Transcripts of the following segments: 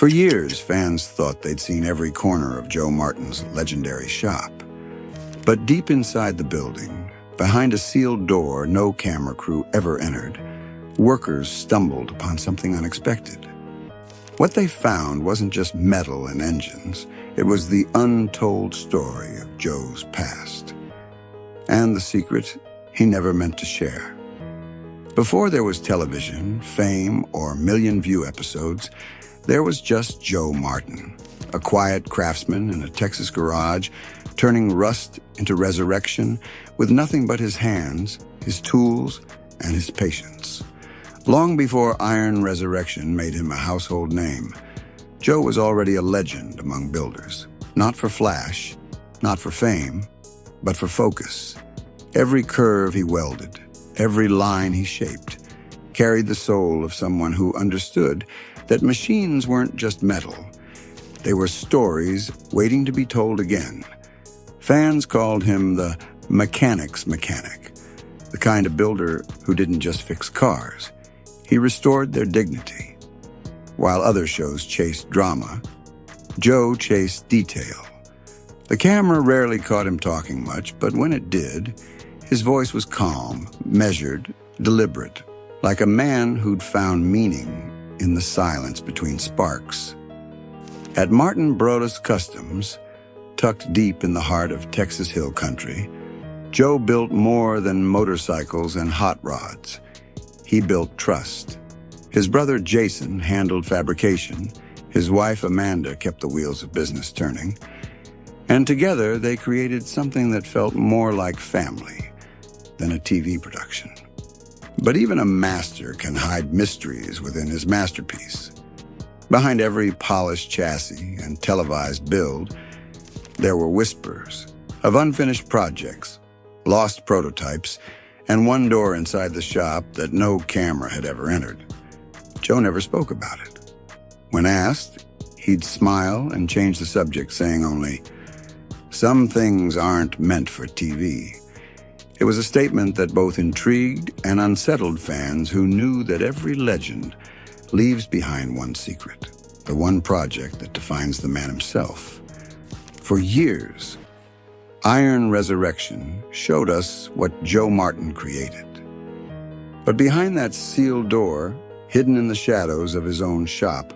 For years, fans thought they'd seen every corner of Joe Martin's legendary shop. But deep inside the building, behind a sealed door no camera crew ever entered, workers stumbled upon something unexpected. What they found wasn't just metal and engines. It was the untold story of Joe's past. And the secret he never meant to share. Before there was television, fame, or million-view episodes, there was just Joe Martin, a quiet craftsman in a Texas garage, turning rust into resurrection with nothing but his hands, his tools, and his patience. Long before Iron Resurrection made him a household name, Joe was already a legend among builders. Not for flash, not for fame, but for focus. Every curve he welded, every line he shaped, carried the soul of someone who understood that machines weren't just metal. They were stories waiting to be told again. Fans called him the mechanic's mechanic, the kind of builder who didn't just fix cars. He restored their dignity. While other shows chased drama, Joe chased detail. The camera rarely caught him talking much, but when it did, his voice was calm, measured, deliberate, like a man who'd found meaning in the silence between sparks. At Martin Broadus Customs, tucked deep in the heart of Texas Hill Country, Joe built more than motorcycles and hot rods. He built trust. His brother Jason handled fabrication. His wife Amanda kept the wheels of business turning. And together they created something that felt more like family than a TV production. But even a master can hide mysteries within his masterpiece. Behind every polished chassis and televised build, there were whispers of unfinished projects, lost prototypes, and one door inside the shop that no camera had ever entered. Joe never spoke about it. When asked, he'd smile and change the subject, saying only, "Some things aren't meant for TV." It was a statement that both intrigued and unsettled fans who knew that every legend leaves behind one secret, the one project that defines the man himself. For years, Iron Resurrection showed us what Joe Martin created. But behind that sealed door, hidden in the shadows of his own shop,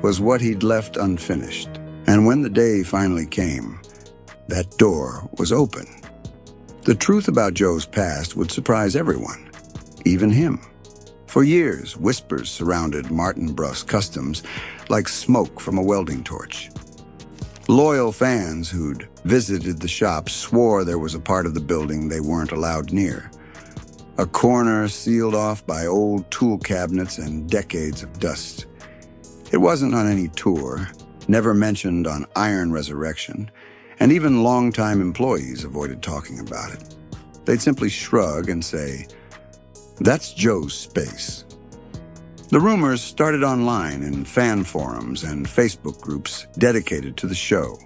was what he'd left unfinished. And when the day finally came, that door was open. The truth about Joe's past would surprise everyone, even him. For years, whispers surrounded Martin Broadus Customs like smoke from a welding torch. Loyal fans who'd visited the shop swore there was a part of the building they weren't allowed near. A corner sealed off by old tool cabinets and decades of dust. It wasn't on any tour, never mentioned on Iron Resurrection, and even longtime employees avoided talking about it. They'd simply shrug and say, "That's Joe's space." The rumors started online in fan forums and Facebook groups dedicated to the show.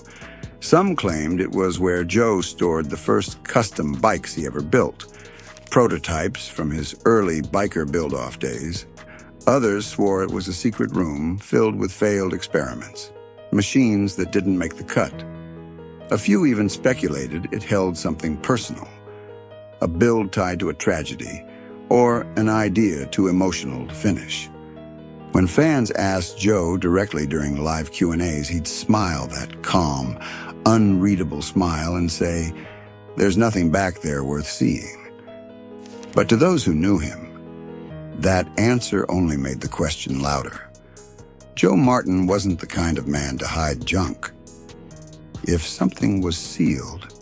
Some claimed it was where Joe stored the first custom bikes he ever built, prototypes from his early biker build-off days. Others swore it was a secret room filled with failed experiments, machines that didn't make the cut. A few even speculated it held something personal, a build tied to a tragedy, or an idea too emotional to finish. When fans asked Joe directly during live Q&As, he'd smile that calm, unreadable smile and say, "There's nothing back there worth seeing." But to those who knew him, that answer only made the question louder. Joe Martin wasn't the kind of man to hide junk. If something was sealed,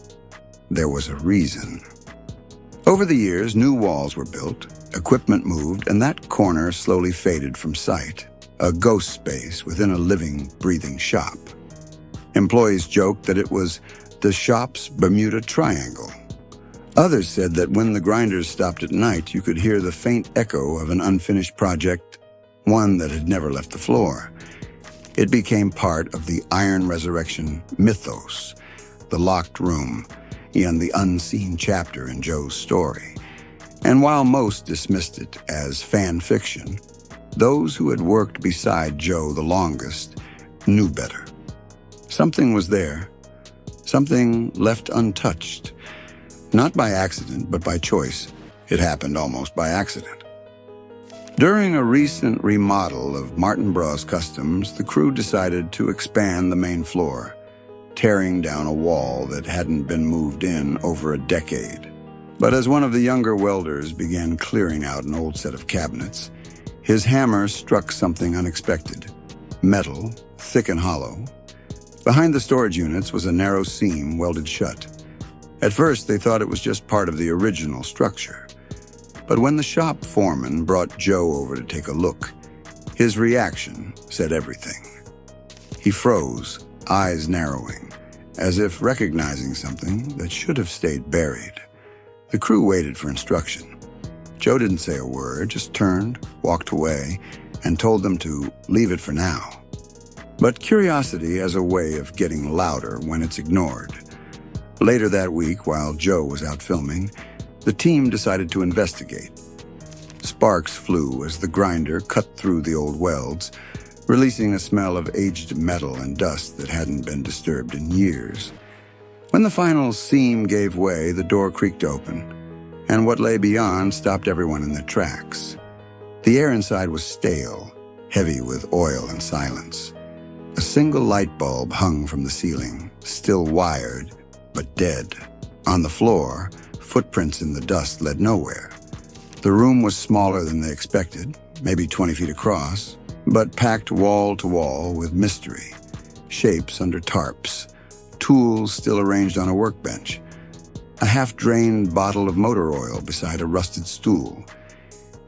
there was a reason. Over the years, new walls were built, equipment moved, and that corner slowly faded from sight, a ghost space within a living, breathing shop. Employees joked that it was the shop's Bermuda Triangle. Others said that when the grinders stopped at night, you could hear the faint echo of an unfinished project, one that had never left the floor. It became part of the Iron Resurrection mythos, the locked room, and the unseen chapter in Joe's story. And while most dismissed it as fan fiction, those who had worked beside Joe the longest knew better. Something was there, something left untouched. Not by accident, but by choice. It happened almost by accident. During a recent remodel of Martin Bros Customs, the crew decided to expand the main floor, tearing down a wall that hadn't been moved in over a decade. But as one of the younger welders began clearing out an old set of cabinets, his hammer struck something unexpected. Metal, thick and hollow. Behind the storage units was a narrow seam welded shut. At first, they thought it was just part of the original structure. But when the shop foreman brought Joe over to take a look, his reaction said everything. He froze, eyes narrowing, as if recognizing something that should have stayed buried. The crew waited for instruction. Joe didn't say a word, just turned, walked away, and told them to leave it for now. But curiosity has a way of getting louder when it's ignored. Later that week, while Joe was out filming, the team decided to investigate. Sparks flew as the grinder cut through the old welds, releasing a smell of aged metal and dust that hadn't been disturbed in years. When the final seam gave way, the door creaked open, and what lay beyond stopped everyone in their tracks. The air inside was stale, heavy with oil and silence. A single light bulb hung from the ceiling, still wired, but dead. On the floor, footprints in the dust led nowhere. The room was smaller than they expected, maybe 20 feet across, but packed wall to wall with mystery. Shapes under tarps, tools still arranged on a workbench, a half-drained bottle of motor oil beside a rusted stool.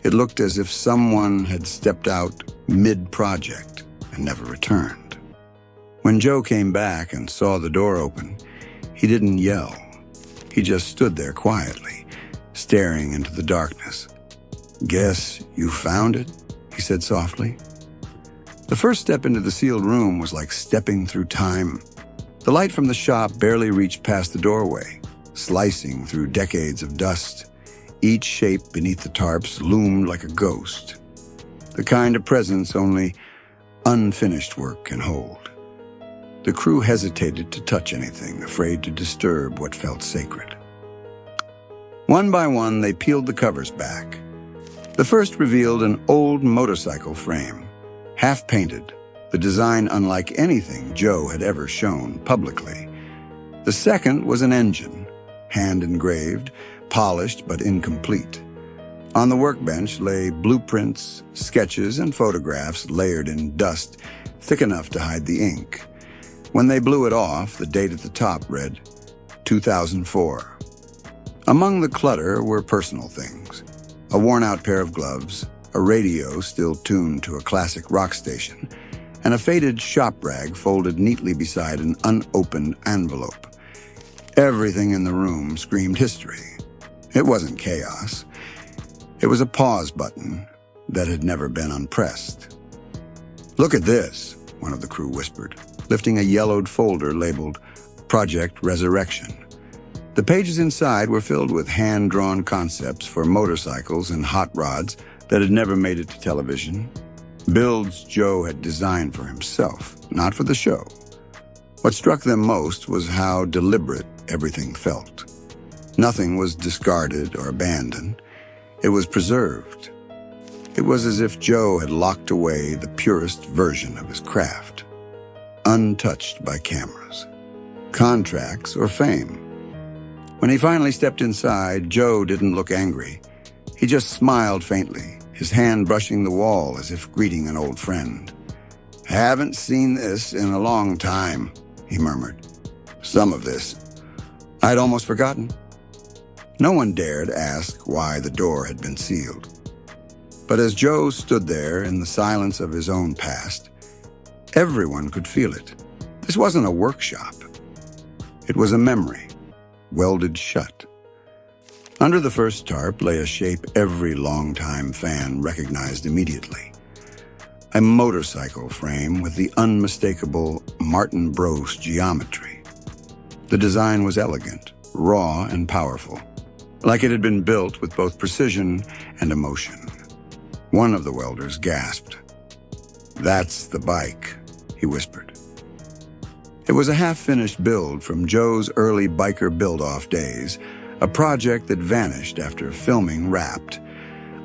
It looked as if someone had stepped out mid-project and never returned. When Joe came back and saw the door open, he didn't yell. He just stood there quietly, staring into the darkness. "Guess you found it?" he said softly. The first step into the sealed room was like stepping through time. The light from the shop barely reached past the doorway, slicing through decades of dust. Each shape beneath the tarps loomed like a ghost, the kind of presence only unfinished work can hold. The crew hesitated to touch anything, afraid to disturb what felt sacred. One by one, they peeled the covers back. The first revealed an old motorcycle frame, half-painted, the design unlike anything Joe had ever shown publicly. The second was an engine, hand-engraved, polished but incomplete. On the workbench lay blueprints, sketches, and photographs layered in dust thick enough to hide the ink. When they blew it off, the date at the top read 2004. Among the clutter were personal things: a worn-out pair of gloves, a radio still tuned to a classic rock station, and a faded shop rag folded neatly beside an unopened envelope. Everything in the room screamed history. It wasn't chaos. It was a pause button that had never been unpressed. "Look at this," one of the crew whispered, lifting a yellowed folder labeled Project Resurrection. The pages inside were filled with hand-drawn concepts for motorcycles and hot rods that had never made it to television. Builds Joe had designed for himself, not for the show. What struck them most was how deliberate everything felt. Nothing was discarded or abandoned. It was preserved. It was as if Joe had locked away the purest version of his craft, untouched by cameras, contracts, or fame. When he finally stepped inside, Joe didn't look angry. He just smiled faintly, his hand brushing the wall as if greeting an old friend. "Haven't seen this in a long time," he murmured. "Some of this I'd almost forgotten." No one dared ask why the door had been sealed. But as Joe stood there in the silence of his own past, everyone could feel it. This wasn't a workshop. It was a memory, welded shut. Under the first tarp lay a shape every longtime fan recognized immediately. A motorcycle frame with the unmistakable Martin Bros geometry. The design was elegant, raw, and powerful, like it had been built with both precision and emotion. One of the welders gasped. "That's the bike," he whispered. It was a half-finished build from Joe's early biker build-off days, a project that vanished after filming wrapped,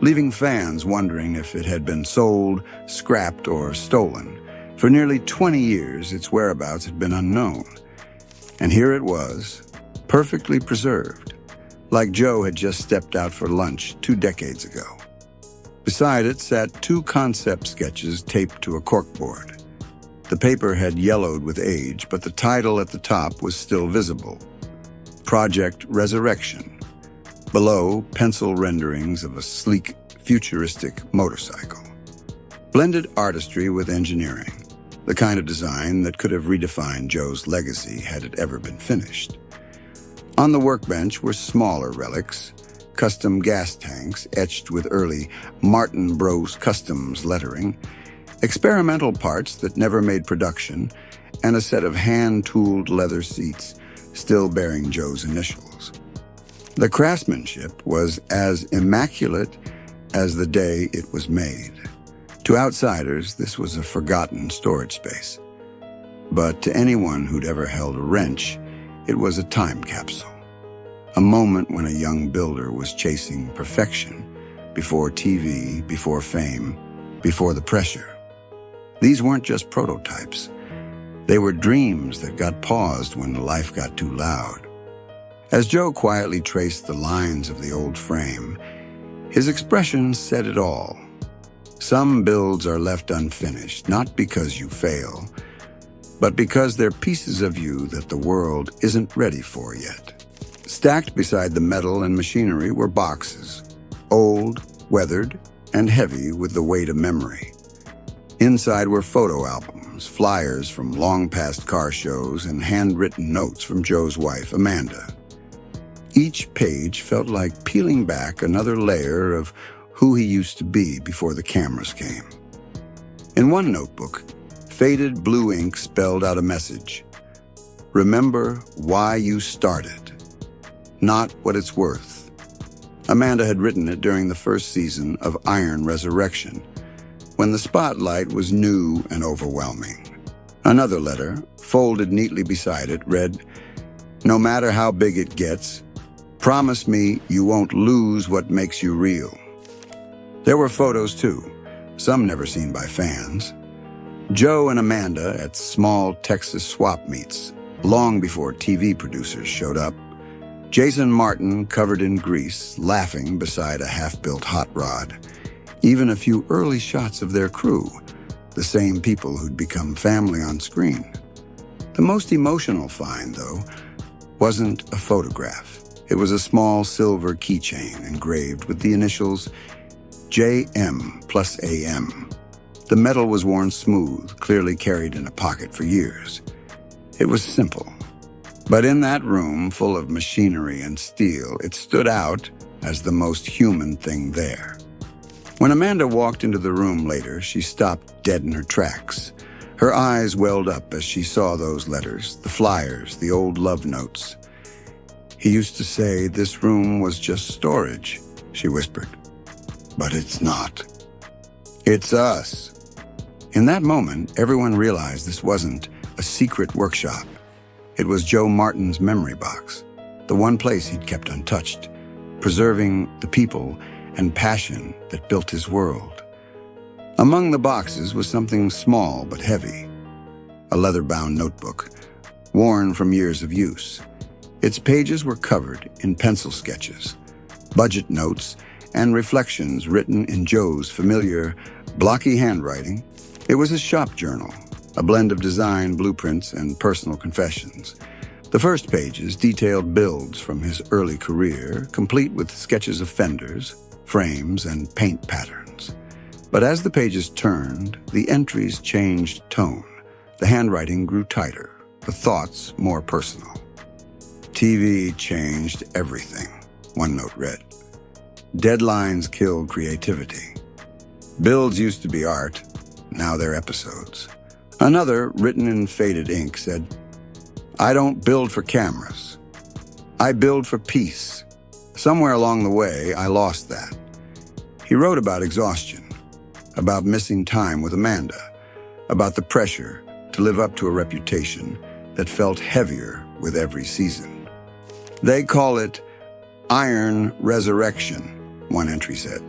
leaving fans wondering if it had been sold, scrapped, or stolen. For nearly 20 years, its whereabouts had been unknown. And here it was, perfectly preserved, like Joe had just stepped out for lunch 2 decades ago. Beside it sat 2 concept sketches taped to a corkboard. The paper had yellowed with age, but the title at the top was still visible: Project Resurrection. Below, pencil renderings of a sleek, futuristic motorcycle. Blended artistry with engineering, the kind of design that could have redefined Joe's legacy had it ever been finished. On the workbench were smaller relics, custom gas tanks etched with early Martin Bros Customs lettering, experimental parts that never made production, and a set of hand-tooled leather seats still bearing Joe's initials. The craftsmanship was as immaculate as the day it was made. To outsiders, this was a forgotten storage space. But to anyone who'd ever held a wrench, it was a time capsule. A moment when a young builder was chasing perfection, before TV, before fame, before the pressure. These weren't just prototypes. They were dreams that got paused when life got too loud. As Joe quietly traced the lines of the old frame, his expression said it all. Some builds are left unfinished, not because you fail, but because they're pieces of you that the world isn't ready for yet. Stacked beside the metal and machinery were boxes, old, weathered, and heavy with the weight of memory. Inside were photo albums, flyers from long-past car shows, and handwritten notes from Joe's wife, Amanda. Each page felt like peeling back another layer of who he used to be before the cameras came. In one notebook, faded blue ink spelled out a message: "Remember why you started, not what it's worth." Amanda had written it during the first season of Iron Resurrection, when the spotlight was new and overwhelming. Another letter, folded neatly beside it, read, "No matter how big it gets, promise me you won't lose what makes you real." There were photos too, some never seen by fans. Joe and Amanda at small Texas swap meets, long before TV producers showed up. Jason Martin covered in grease, laughing beside a half-built hot rod. Even a few early shots of their crew, the same people who'd become family on screen. The most emotional find, though, wasn't a photograph. It was a small silver keychain engraved with the initials JM plus AM. The metal was worn smooth, clearly carried in a pocket for years. It was simple. But in that room full of machinery and steel, it stood out as the most human thing there. When Amanda walked into the room later, she stopped dead in her tracks. Her eyes welled up as she saw those letters, the flyers, the old love notes. "He used to say this room was just storage," she whispered. "But it's not. It's us." In that moment, everyone realized this wasn't a secret workshop. It was Joe Martin's memory box, the one place he'd kept untouched, preserving the people and passion that built his world. Among the boxes was something small but heavy, a leather-bound notebook, worn from years of use. Its pages were covered in pencil sketches, budget notes, and reflections written in Joe's familiar, blocky handwriting. It was a shop journal, a blend of design, blueprints, and personal confessions. The first pages detailed builds from his early career, complete with sketches of fenders, frames, and paint patterns. But as the pages turned, the entries changed tone. The handwriting grew tighter, the thoughts more personal. "TV changed everything," one note read. "Deadlines killed creativity. Builds used to be art, now they're episodes." Another, written in faded ink, said, "I don't build for cameras. I build for peace. Somewhere along the way, I lost that." He wrote about exhaustion, about missing time with Amanda, about the pressure to live up to a reputation that felt heavier with every season. They call it Iron Resurrection, one entry said.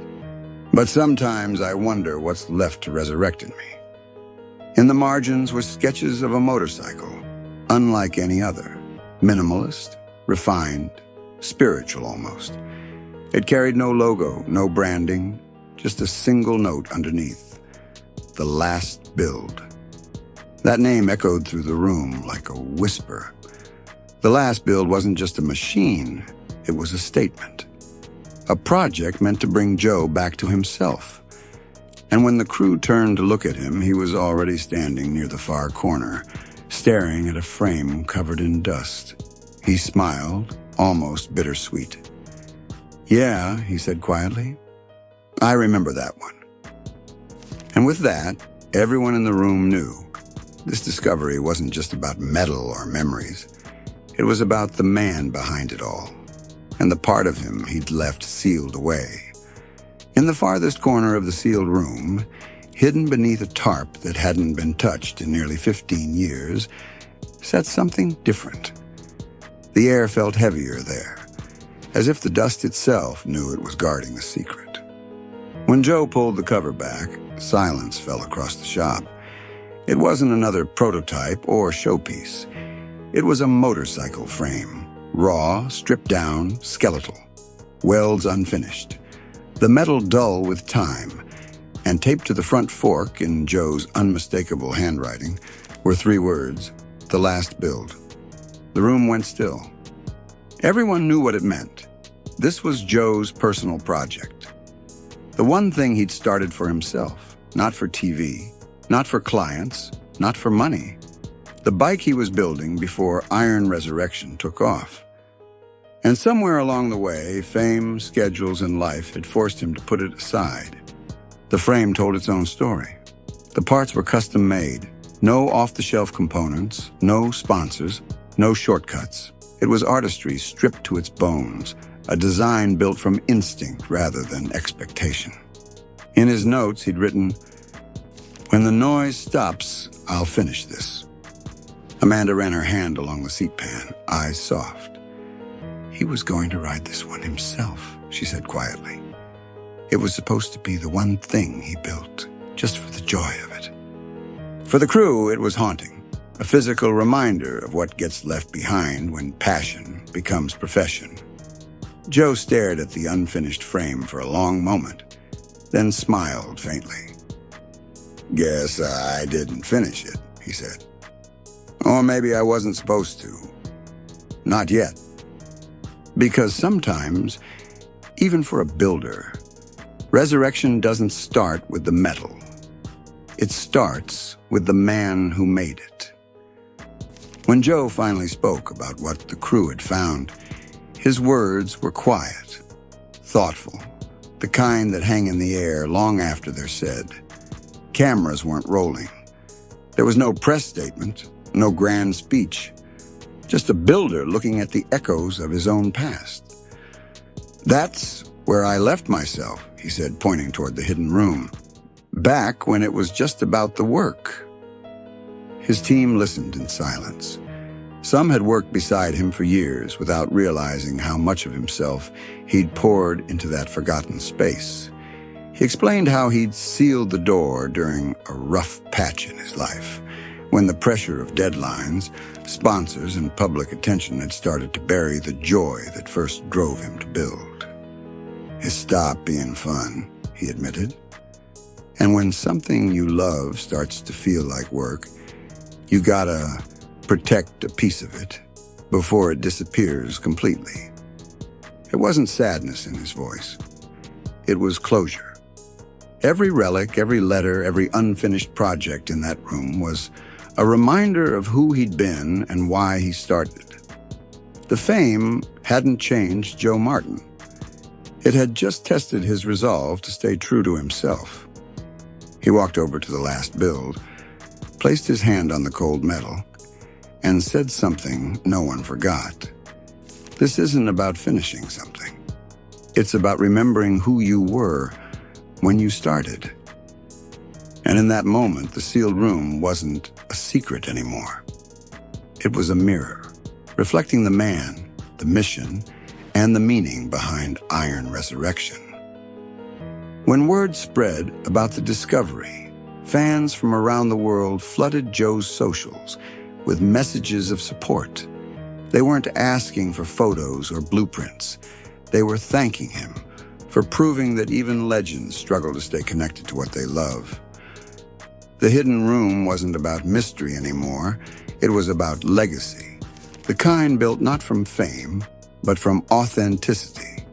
But sometimes I wonder what's left to resurrect in me. In the margins were sketches of a motorcycle, unlike any other. Minimalist, refined, spiritual almost. It carried no logo, no branding, just a single note underneath. The last build. That name echoed through the room like a whisper. The last build wasn't just a machine, it was a statement. A project meant to bring Joe back to himself. And when the crew turned to look at him, he was already standing near the far corner, staring at a frame covered in dust. He smiled, almost bittersweet. "Yeah," he said quietly, "I remember that one." And with that, everyone in the room knew this discovery wasn't just about metal or memories. It was about the man behind it all, and the part of him he'd left sealed away. In the farthest corner of the sealed room, hidden beneath a tarp that hadn't been touched in nearly 15 years, sat something different. The air felt heavier there, as if the dust itself knew it was guarding the secret. When Joe pulled the cover back, silence fell across the shop. It wasn't another prototype or showpiece. It was a motorcycle frame, raw, stripped down, skeletal, welds unfinished. The metal dull with time, and taped to the front fork in Joe's unmistakable handwriting were 3 words, "The last build." The room went still. Everyone knew what it meant. This was Joe's personal project. The one thing he'd started for himself, not for TV, not for clients, not for money. The bike he was building before Iron Resurrection took off. And somewhere along the way, fame, schedules, and life had forced him to put it aside. The frame told its own story. The parts were custom made. No off-the-shelf components, no sponsors, no shortcuts. It was artistry stripped to its bones, a design built from instinct rather than expectation. In his notes, he'd written, "When the noise stops, I'll finish this." Amanda ran her hand along the seat pan, eyes soft. "He was going to ride this one himself," she said quietly. "It was supposed to be the one thing he built, just for the joy of it." For the crew, it was haunting, a physical reminder of what gets left behind when passion becomes profession. Joe stared at the unfinished frame for a long moment, then smiled faintly. "Guess I didn't finish it," he said. "Or maybe I wasn't supposed to. Not yet." Because sometimes, even for a builder, resurrection doesn't start with the metal. It starts with the man who made it. When Joe finally spoke about what the crew had found, his words were quiet, thoughtful, the kind that hang in the air long after they're said. Cameras weren't rolling. There was no press statement, no grand speech. Just a builder looking at the echoes of his own past. "That's where I left myself," he said, pointing toward the hidden room. "Back when it was just about the work." His team listened in silence. Some had worked beside him for years without realizing how much of himself he'd poured into that forgotten space. He explained how he'd sealed the door during a rough patch in his life, when the pressure of deadlines, sponsors, and public attention had started to bury the joy that first drove him to build. "It stopped being fun," he admitted. "And when something you love starts to feel like work, you gotta protect a piece of it before it disappears completely." It wasn't sadness in his voice. It was closure. Every relic, every letter, every unfinished project in that room was a reminder of who he'd been and why he started. The fame hadn't changed Joe Martin. It had just tested his resolve to stay true to himself. He walked over to the last build, placed his hand on the cold metal, and said something no one forgot. "This isn't about finishing something. It's about remembering who you were when you started." And in that moment, the sealed room wasn't a secret anymore. It was a mirror, reflecting the man, the mission, and the meaning behind Iron Resurrection. When word spread about the discovery, fans from around the world flooded Joe's socials with messages of support. They weren't asking for photos or blueprints. They were thanking him for proving that even legends struggle to stay connected to what they love. The hidden room wasn't about mystery anymore. It was about legacy, the kind built not from fame, but from authenticity.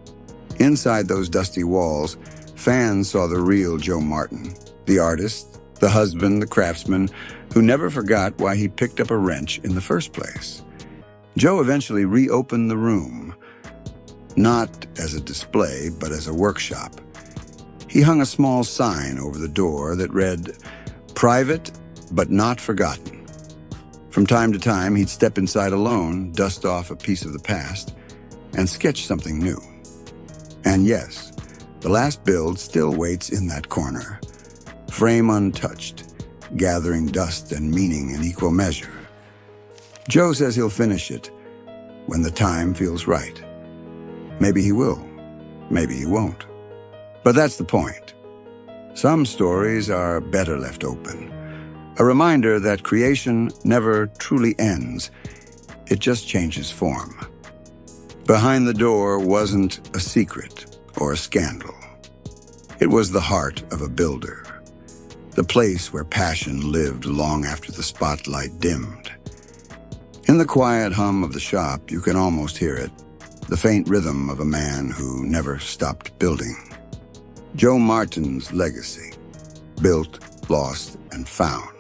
Inside those dusty walls, fans saw the real Joe Martin, the artist, the husband, the craftsman, who never forgot why he picked up a wrench in the first place. Joe eventually reopened the room, not as a display, but as a workshop. He hung a small sign over the door that read, "Private, but not forgotten." From time to time, he'd step inside alone, dust off a piece of the past, and sketch something new. And yes, the last build still waits in that corner, frame untouched, gathering dust and meaning in equal measure. Joe says he'll finish it when the time feels right. Maybe he will, maybe he won't. But that's the point. Some stories are better left open. A reminder that creation never truly ends. It just changes form. Behind the door wasn't a secret or a scandal. It was the heart of a builder, the place where passion lived long after the spotlight dimmed. In the quiet hum of the shop, you can almost hear it, the faint rhythm of a man who never stopped building. Joe Martin's legacy, built, lost, and found.